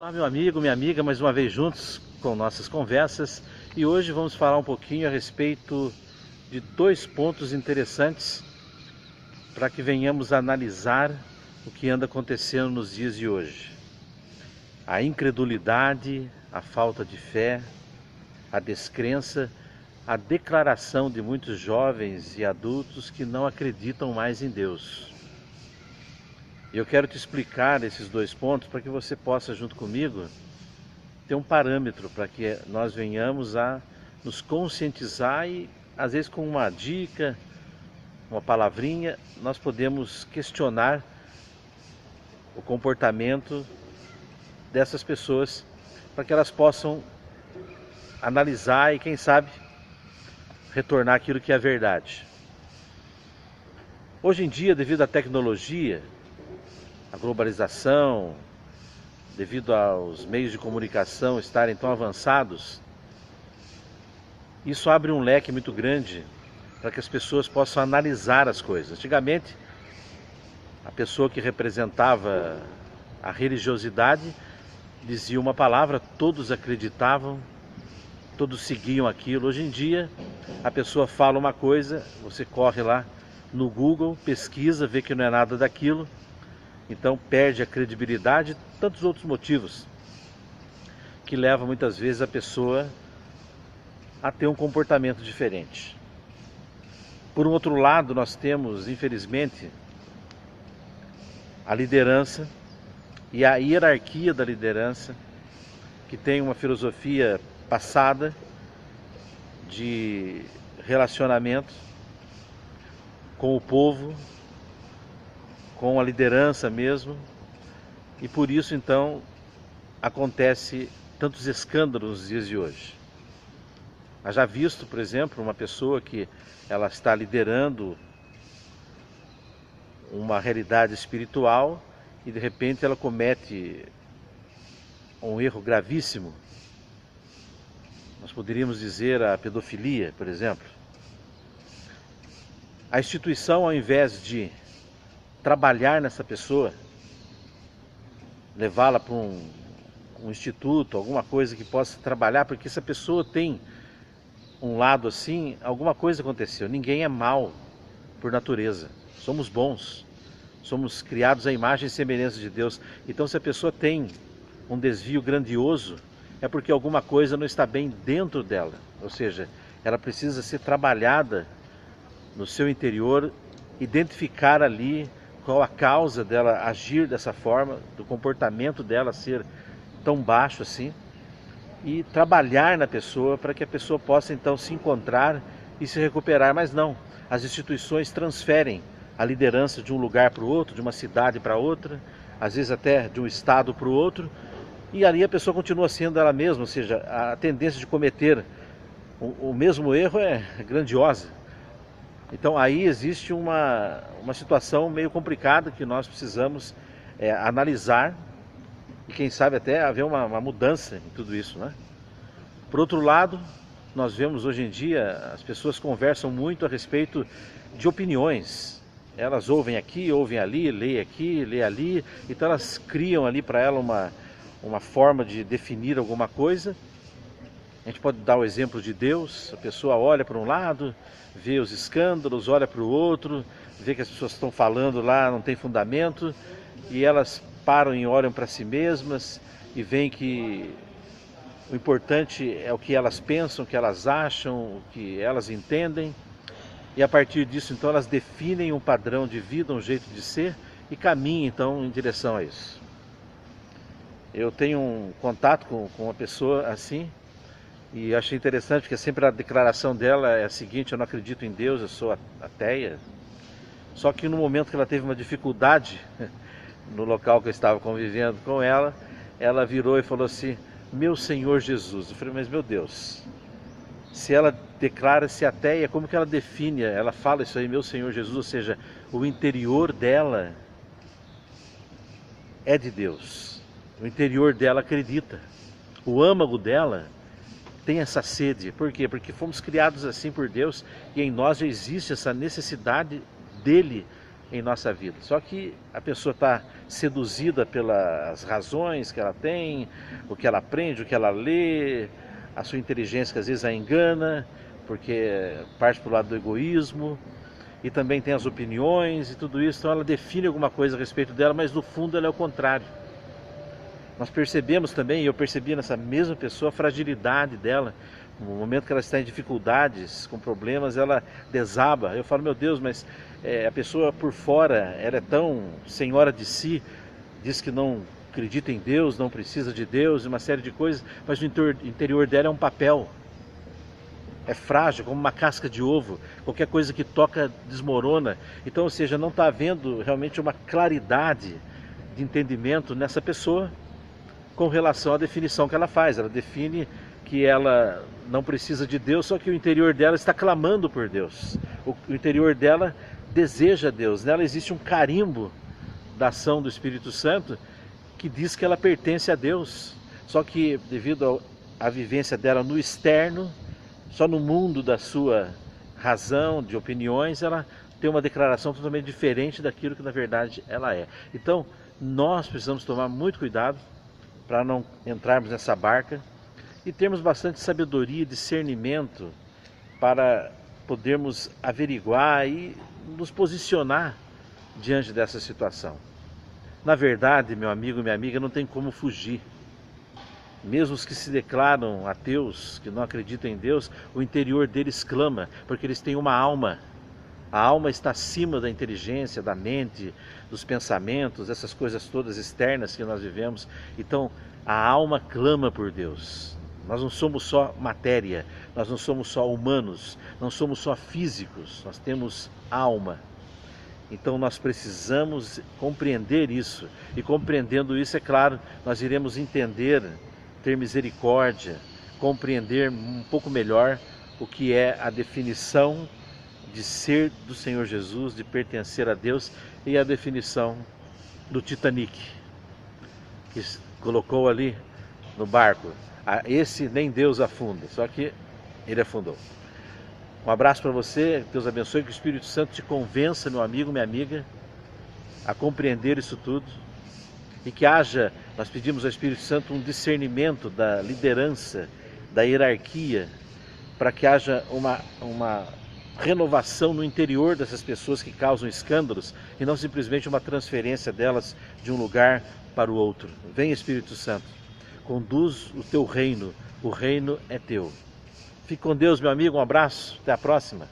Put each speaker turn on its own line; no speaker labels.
Olá, meu amigo, minha amiga, mais uma vez juntos com nossas conversas, e hoje vamos falar um pouquinho a respeito de dois pontos interessantes para que venhamos a analisar o que anda acontecendo nos dias de hoje. A incredulidade, a falta de fé, a descrença, a declaração de muitos jovens e adultos que não acreditam mais em Deus. Eu quero te explicar esses dois pontos para que você possa, junto comigo, ter um parâmetro para que nós venhamos a nos conscientizar e, às vezes, com uma dica, uma palavrinha, nós podemos questionar o comportamento dessas pessoas para que elas possam analisar e, quem sabe, retornar aquilo que é verdade. Hoje em dia, devido à tecnologia, à globalização, devido aos meios de comunicação estarem tão avançados, isso abre um leque muito grande para que as pessoas possam analisar as coisas. Antigamente, a pessoa que representava a religiosidade dizia uma palavra, todos acreditavam, todos seguiam aquilo. Hoje em dia, a pessoa fala uma coisa, você corre lá no Google, pesquisa, vê que não é nada daquilo, então perde a credibilidade e tantos outros motivos que levam muitas vezes a pessoa a ter um comportamento diferente. Por um outro lado, nós temos, infelizmente, a liderança e a hierarquia da liderança, que tem uma filosofia passada de relacionamento com o povo, com a liderança mesmo, e por isso então acontece tantos escândalos nos dias de hoje. Já visto, por exemplo, uma pessoa que ela está liderando uma realidade espiritual e de repente ela comete um erro gravíssimo. Nós poderíamos dizer a pedofilia, por exemplo. A instituição, ao invés de trabalhar nessa pessoa, levá-la para um instituto, alguma coisa que possa trabalhar, porque essa pessoa tem um lado assim, alguma coisa aconteceu. Ninguém é mau por natureza, somos bons, somos criados à imagem e semelhança de Deus. Então, se a pessoa tem um desvio grandioso, é porque alguma coisa não está bem dentro dela, ou seja, ela precisa ser trabalhada no seu interior, identificar ali qual a causa dela agir dessa forma, do comportamento dela ser tão baixo assim, e trabalhar na pessoa para que a pessoa possa então se encontrar e se recuperar. Mas não, as instituições transferem a liderança de um lugar para o outro, de uma cidade para outra, às vezes até de um estado para o outro, e ali a pessoa continua sendo ela mesma, ou seja, a tendência de cometer o mesmo erro é grandiosa. Então aí existe uma situação meio complicada que nós precisamos analisar e quem sabe até haver uma mudança em tudo isso, né? Por outro lado, nós vemos hoje em dia, as pessoas conversam muito a respeito de opiniões. Elas ouvem aqui, ouvem ali, lê aqui, lê ali, então elas criam ali para ela uma forma de definir alguma coisa. A gente pode dar o exemplo de Deus, a pessoa olha para um lado, vê os escândalos, olha para o outro, vê que as pessoas estão falando lá, não tem fundamento, e elas param e olham para si mesmas e veem que o importante é o que elas pensam, o que elas acham, o que elas entendem, e a partir disso então elas definem um padrão de vida, um jeito de ser e caminham então em direção a isso. Eu tenho um contato com uma pessoa assim, e achei interessante porque sempre a declaração dela é a seguinte: eu não acredito em Deus, eu sou ateia. Só que no momento que ela teve uma dificuldade no local que eu estava convivendo com ela, ela virou e falou assim: meu Senhor Jesus. Eu falei: mas meu Deus, se ela declara-se ateia, como que ela define? Ela fala isso aí, meu Senhor Jesus, ou seja, o interior dela é de Deus, o interior dela acredita, o âmago dela tem essa sede. Por quê? Porque fomos criados assim por Deus e em nós já existe essa necessidade dele em nossa vida. Só que a pessoa está seduzida pelas razões que ela tem, o que ela aprende, o que ela lê, a sua inteligência que às vezes a engana, porque parte para o lado do egoísmo, e também tem as opiniões e tudo isso, então ela define alguma coisa a respeito dela, mas no fundo ela é o contrário. Nós percebemos também, e eu percebi nessa mesma pessoa, a fragilidade dela. No momento que ela está em dificuldades, com problemas, ela desaba. Eu falo, meu Deus, mas a pessoa por fora, ela é tão senhora de si, diz que não acredita em Deus, não precisa de Deus, uma série de coisas, mas o interior dela é um papel. É frágil, como uma casca de ovo. Qualquer coisa que toca desmorona. Então, ou seja, não está havendo realmente uma claridade de entendimento nessa pessoa com relação à definição que ela faz. Ela define que ela não precisa de Deus, só que o interior dela está clamando por Deus. O interior dela deseja Deus. Nela existe um carimbo da ação do Espírito Santo que diz que ela pertence a Deus. Só que devido à vivência dela no externo, só no mundo da sua razão, de opiniões, ela tem uma declaração totalmente diferente daquilo que na verdade ela é. Então, nós precisamos tomar muito cuidado para não entrarmos nessa barca e termos bastante sabedoria e discernimento para podermos averiguar e nos posicionar diante dessa situação. Na verdade, meu amigo e minha amiga, não tem como fugir. Mesmo os que se declaram ateus, que não acreditam em Deus, o interior deles clama, porque eles têm uma alma. A alma está acima da inteligência, da mente, dos pensamentos, essas coisas todas externas que nós vivemos. Então, a alma clama por Deus. Nós não somos só matéria, nós não somos só humanos, não somos só físicos, nós temos alma. Então nós precisamos compreender isso. E compreendendo isso, é claro, nós iremos entender, ter misericórdia, compreender um pouco melhor o que é a definição de ser do Senhor Jesus, de pertencer a Deus, e a definição do Titanic, que colocou ali no barco. Esse nem Deus afunda, só que ele afundou. Um abraço para você, Deus abençoe, que o Espírito Santo te convença, meu amigo, minha amiga, a compreender isso tudo, e que haja, nós pedimos ao Espírito Santo um discernimento da liderança, da hierarquia, para que haja uma renovação no interior dessas pessoas que causam escândalos, e não simplesmente uma transferência delas de um lugar para o outro. Vem, Espírito Santo, conduz o teu reino, o reino é teu. Fique com Deus, meu amigo, um abraço, até a próxima.